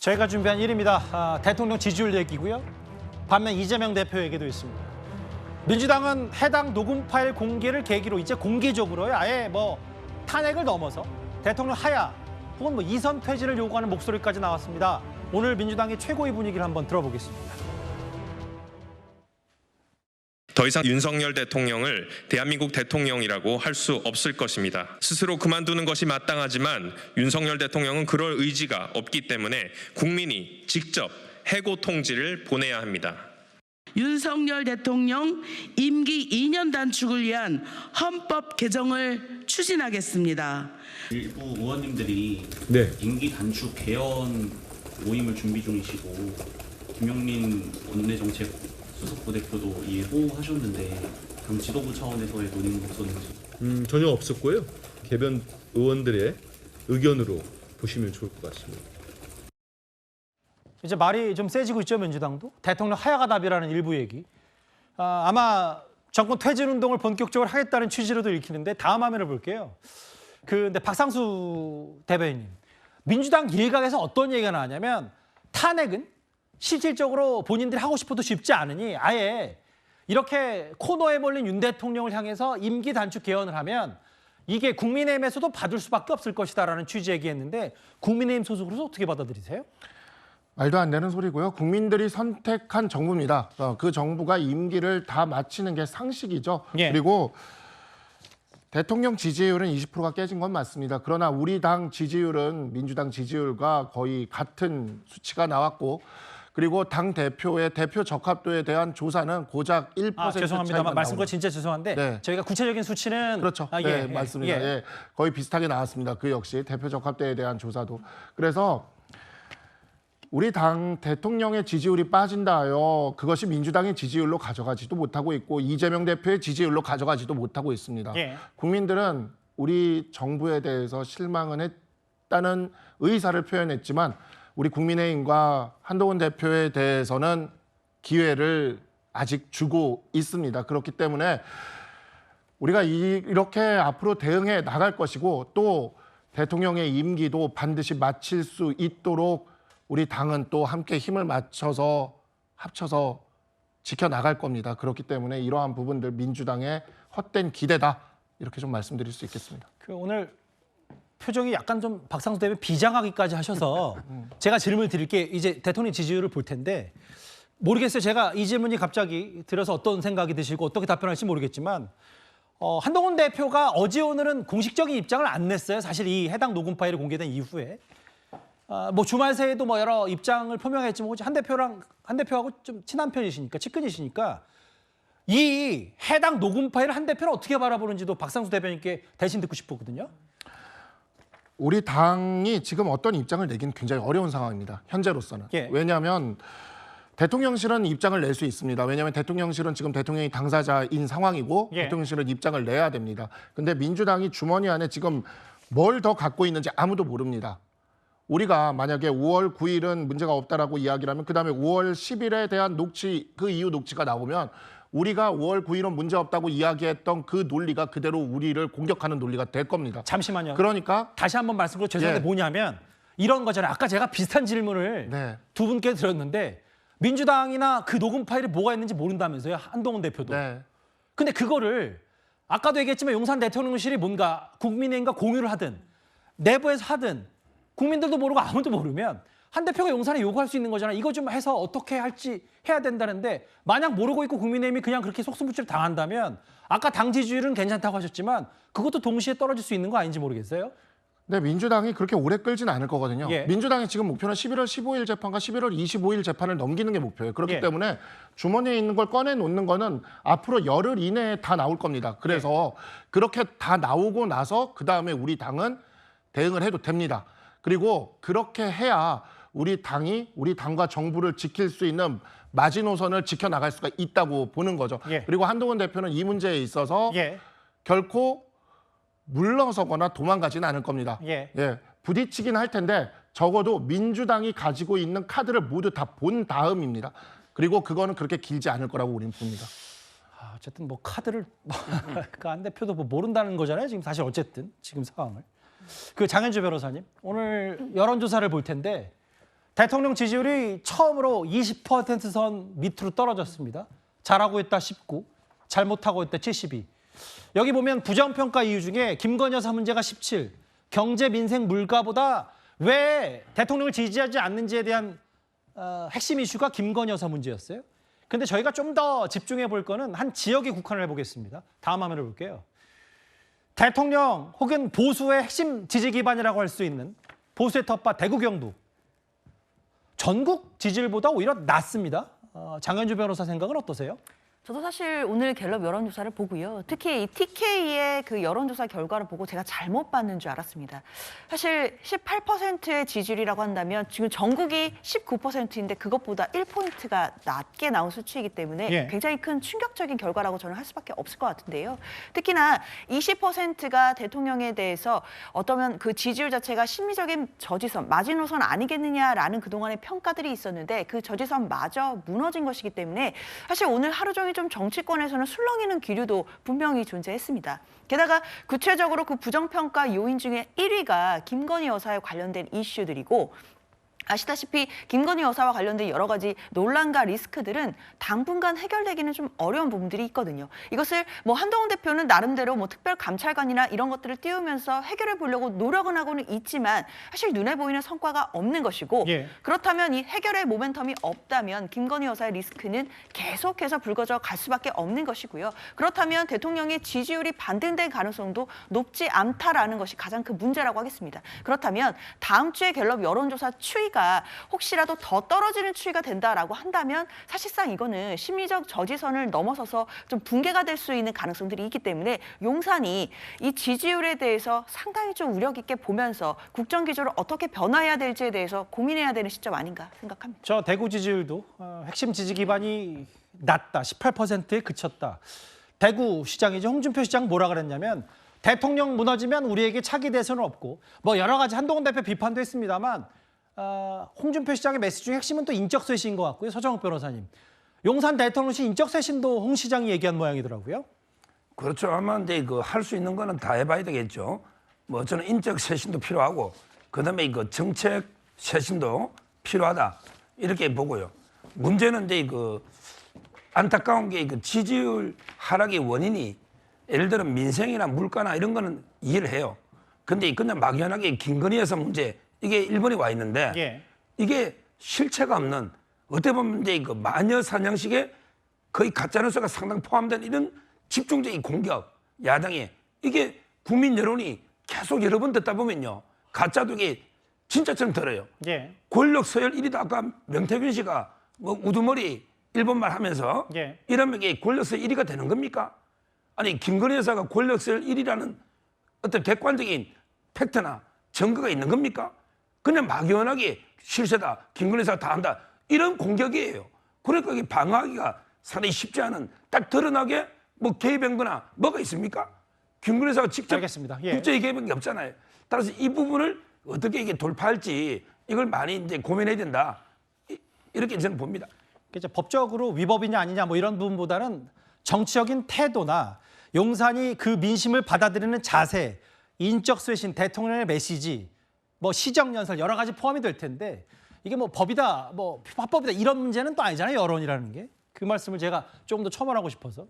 저희가 준비한 1위입니다. 대통령 지지율 얘기고요. 반면 이재명 대표 얘기도 있습니다. 민주당은 해당 녹음 파일 공개를 계기로 이제 공개적으로 아예 탄핵을 넘어서 대통령 하야 혹은 이선 퇴진을 요구하는 목소리까지 나왔습니다. 오늘 민주당의 최고의 분위기를 한번 들어보겠습니다. 더 이상 윤석열 대통령을 대한민국 대통령이라고 할 수 없을 것입니다. 스스로 그만두는 것이 마땅하지만 윤석열 대통령은 그럴 의지가 없기 때문에 국민이 직접 해고 통지를 보내야 합니다. 윤석열 대통령 임기 2년 단축을 위한 헌법 개정을 추진하겠습니다. 일부 의원님들이 임기 단축 개헌 모임을 준비 중이시고 김용민 원내정책 수석 부대표도 이에 호응하셨는데 그럼 지도부 차원에서의 논의는 없었는지? 전혀 없었고요. 개변 의원들의 의견으로 보시면 좋을 것 같습니다. 이제 말이 좀 세지고 있죠, 민주당도. 대통령 하야가 답이라는 일부 얘기. 아마 정권 퇴진 운동을 본격적으로 하겠다는 취지로도 읽히는데 다음 화면을 볼게요. 근데 박상수 대변인, 민주당 일각에서 어떤 얘기가 나왔냐면 탄핵은 실질적으로 본인들이 하고 싶어도 쉽지 않으니 아예 이렇게 코너에 몰린 윤 대통령을 향해서 임기 단축 개헌을 하면 이게 국민의힘에서도 받을 수밖에 없을 것이다라는 취지 얘기했는데 국민의힘 소속으로서 어떻게 받아들이세요? 말도 안 되는 소리고요. 국민들이 선택한 정부입니다. 그 정부가 임기를 다 마치는 게 상식이죠. 예. 그리고 대통령 지지율은 20%가 깨진 건 맞습니다. 그러나 우리 당 지지율은 민주당 지지율과 거의 같은 수치가 나왔고 그리고 당 대표의 대표 적합도에 대한 조사는 고작 1% 죄송합니다. 말씀 거 진짜 죄송한데 네. 저희가 구체적인 수치는 그렇죠. 네, 맞습니다. 예. 거의 비슷하게 나왔습니다. 그 역시 대표 적합도에 대한 조사도. 그래서 우리 당 대통령의 지지율이 빠진다요. 그것이 민주당의 지지율로 가져가지도 못하고 있고 이재명 대표의 지지율로 가져가지도 못하고 있습니다. 예. 국민들은 우리 정부에 대해서 실망은 했다는 의사를 표현했지만 우리 국민의힘과 한동훈 대표에 대해서는 기회를 아직 주고 있습니다. 그렇기 때문에 우리가 이렇게 앞으로 대응해 나갈 것이고 또 대통령의 임기도 반드시 마칠 수 있도록 우리 당은 또 함께 힘을 합쳐서 지켜나갈 겁니다. 그렇기 때문에 이러한 부분들 민주당의 헛된 기대다 이렇게 좀 말씀드릴 수 있겠습니다. 오늘 표정이 약간 좀 박상수 대변인 비장하기까지 하셔서 제가 질문을 드릴게 이제 대통령 지지율을 볼 텐데 모르겠어요. 제가 이 질문이 갑자기 들어서 어떤 생각이 드시고 어떻게 답변할지 모르겠지만 한동훈 대표가 어제 오늘은 공식적인 입장을 안 냈어요. 사실 이 해당 녹음 파일이 공개된 이후에 주말 새에도 여러 입장을 표명했지만 한 대표하고 좀 친한 편이시니까 측근이시니까 이 해당 녹음 파일을 한 대표를 어떻게 바라보는지도 박상수 대변인께 대신 듣고 싶거든요. 우리 당이 지금 어떤 입장을 내기는 굉장히 어려운 상황입니다. 현재로서는. 예. 왜냐하면 대통령실은 입장을 낼 수 있습니다. 왜냐하면 대통령실은 지금 대통령이 당사자인 상황이고 예. 대통령실은 입장을 내야 됩니다. 근데 민주당이 주머니 안에 지금 뭘 더 갖고 있는지 아무도 모릅니다. 우리가 만약에 5월 9일은 문제가 없다라고 이야기를 하면 그다음에 5월 10일에 대한 녹취, 그 이후 녹취가 나오면 우리가 5월 9일은 문제 없다고 이야기했던 그 논리가 그대로 우리를 공격하는 논리가 될 겁니다. 잠시만요. 그러니까 다시 한번 말씀드려 죄송한데 예. 뭐냐면 이런 거잖아요. 아까 제가 비슷한 질문을 네. 두 분께 드렸는데 민주당이나 그 녹음 파일에 뭐가 있는지 모른다면서요. 한동훈 대표도. 네. 근데 그거를 아까도 얘기했지만 용산 대통령실이 뭔가 국민의힘과 공유를 하든 내부에서 하든 국민들도 모르고 아무도 모르면 한 대표가 용산에 요구할 수 있는 거잖아요. 이거 좀 해서 어떻게 할지 해야 된다는데 만약 모르고 있고 국민의힘이 그냥 그렇게 속수무책을 당한다면 아까 당 지지율은 괜찮다고 하셨지만 그것도 동시에 떨어질 수 있는 거 아닌지 모르겠어요? 네, 민주당이 그렇게 오래 끌진 않을 거거든요. 예. 민주당의 지금 목표는 11월 15일 재판과 11월 25일 재판을 넘기는 게 목표예요. 그렇기 예. 때문에 주머니에 있는 걸 꺼내놓는 거는 앞으로 열흘 이내에 다 나올 겁니다. 그래서 그렇게 다 나오고 나서 그다음에 우리 당은 대응을 해도 됩니다. 그리고 그렇게 해야 우리 당과 정부를 지킬 수 있는 마지노선을 지켜나갈 수가 있다고 보는 거죠. 예. 그리고 한동훈 대표는 이 문제에 있어서 예. 결코 물러서거나 도망가지는 않을 겁니다. 예. 부딪히긴 할 텐데 적어도 민주당이 가지고 있는 카드를 모두 다 본 다음입니다. 그리고 그거는 그렇게 길지 않을 거라고 우리는 봅니다. 어쨌든 카드를 그 안 대표도 모른다는 거잖아요. 지금 사실 어쨌든 지금 상황을. 그 장현주 변호사님 오늘 여론조사를 볼 텐데 대통령 지지율이 처음으로 20%선 밑으로 떨어졌습니다. 잘하고 있다 19, 잘못하고 있다 72. 여기 보면 부정평가 이유 중에 김건희 여사 문제가 17, 경제, 민생, 물가보다 왜 대통령을 지지하지 않는지에 대한 핵심 이슈가 김건희 여사 문제였어요. 근데 저희가 좀 더 집중해 볼 거는 한 지역에 국한을 해보겠습니다. 다음 화면을 볼게요. 대통령 혹은 보수의 핵심 지지 기반이라고 할 수 있는 보수의 텃밭 대구 경북. 전국 지지율보다 오히려 낮습니다. 장현주 변호사 생각은 어떠세요? 저도 사실 오늘 갤럽 여론조사를 보고요. 특히 이 TK의 그 여론조사 결과를 보고 제가 잘못 봤는 줄 알았습니다. 사실 18%의 지지율이라고 한다면 지금 전국이 19%인데 그것보다 1포인트가 낮게 나온 수치이기 때문에 예. 굉장히 큰 충격적인 결과라고 저는 할 수밖에 없을 것 같은데요. 특히나 20%가 대통령에 대해서 어떠면 그 지지율 자체가 심리적인 저지선, 마지노선 아니겠느냐라는 그동안의 평가들이 있었는데 그 저지선마저 무너진 것이기 때문에 사실 오늘 하루 종일 좀 정치권에서는 술렁이는 기류도 분명히 존재했습니다. 게다가 구체적으로 그 부정평가 요인 중에 1위가 김건희 여사에 관련된 이슈들이고 아시다시피 김건희 여사와 관련된 여러 가지 논란과 리스크들은 당분간 해결되기는 좀 어려운 부분들이 있거든요. 이것을 뭐 한동훈 대표는 나름대로 뭐 특별감찰관이나 이런 것들을 띄우면서 해결해 보려고 노력은 하고는 있지만 사실 눈에 보이는 성과가 없는 것이고 예. 그렇다면 이 해결의 모멘텀이 없다면 김건희 여사의 리스크는 계속해서 불거져 갈 수밖에 없는 것이고요. 그렇다면 대통령의 지지율이 반등될 가능성도 높지 않다라는 것이 가장 큰 문제라고 하겠습니다. 그렇다면 다음 주에 갤럽 여론조사 추이가 혹시라도 더 떨어지는 추이가 된다라고 한다면 사실상 이거는 심리적 저지선을 넘어서서 좀 붕괴가 될 수 있는 가능성들이 있기 때문에 용산이 이 지지율에 대해서 상당히 좀 우려 깊게 보면서 국정 기조를 어떻게 변화해야 될지에 대해서 고민해야 되는 시점 아닌가 생각합니다. 저 대구 지지율도 핵심 지지 기반이 낮다, 18%에 그쳤다. 대구 시장이죠. 홍준표 시장 뭐라 그랬냐면 대통령 무너지면 우리에게 차기 대선은 없고 뭐 여러 가지 한동훈 대표 비판도 했습니다만 홍준표 시장의 메시지 중 핵심은 또 인적 쇄신인 것 같고요. 서정욱 변호사님. 용산 대통령실 인적 쇄신도 홍 시장이 얘기한 모양이더라고요. 그렇죠. 아마 이제 그 할 수 있는 거는 다 해봐야 되겠죠. 뭐 저는 인적 쇄신도 필요하고 그다음에 이거 정책 쇄신도 필요하다 이렇게 보고요. 문제는 이제 그 안타까운 게 그 지지율 하락의 원인이 예를 들어 민생이나 물가나 이런 거는 이해를 해요. 근데 그냥 막연하게 김건희 여사 문제 이게 1번에 와 있는데 예. 이게 실체가 없는 어떻게 보면 이제 그 마녀 사냥식에 거의 가짜뉴스가 상당 포함된 이런 집중적인 공격 야당이 이게 국민 여론이 계속 여러 번 듣다 보면요 가짜도 이게 진짜처럼 들어요. 예. 권력 서열 1위도 아까 명태균 씨가 뭐 우두머리 일본말 하면서 예. 이러면 이게 권력 서열 1위가 되는 겁니까? 아니 김건희 여사가 권력 서열 1위라는 어떤 객관적인 팩트나 증거가 있는 겁니까? 그냥 막연하게 실세다, 김건희 여사가 다 한다 이런 공격이에요. 그러니까 이게 방어하기가 상당히 쉽지 않은 딱 드러나게 뭐 개입한 거나 뭐가 있습니까? 김건희 여사가 직접 알겠습니다. 예. 국제에 개입한 게 없잖아요. 따라서 이 부분을 어떻게 이게 돌파할지 이걸 많이 이제 고민해야 된다. 이렇게 저는 봅니다. 이제 법적으로 위법이냐 아니냐 뭐 이런 부분보다는 정치적인 태도나 용산이 그 민심을 받아들이는 자세, 인적 쇄신, 대통령의 메시지, 뭐 시정연설 여러 가지 포함이 될 텐데 이게 뭐 법이다, 뭐 화법이다 이런 문제는 또 아니잖아요. 여론이라는 게. 그 말씀을 제가 조금 더 첨언하고 싶어서.